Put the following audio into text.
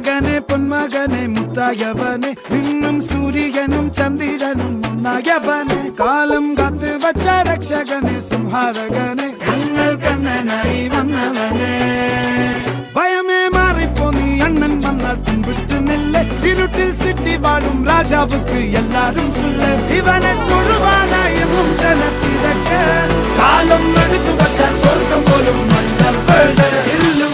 മകനെ പൊന്മകനെ മുത്തായവനെ നിന്നും സൂര്യനും ചന്ദ്രനും ഒന്നായവനെ കാലം കാത്ത് വച്ച രക്ഷകനെ സംഹാരകനെ ഞങ്ങൾ കണ്ണനായി വന്നവനെ ഭയമേ മാറിപ്പോ നീ അണ്ണൻ വന്നാൽ തുമ്പിട്ട് നില്ല് ഇരുട്ടിൽ സിറ്റി വാഴും രാജാവുക്ക് എല്ലാരും സുല്ല് ഇവനെ തൊഴുവാനായി എന്നും ജനത്തിരക്ക് കാലം എടുത്തു വച്ചാൽ സ്വർഗം പോലും മണ്ണ ഇല്ലും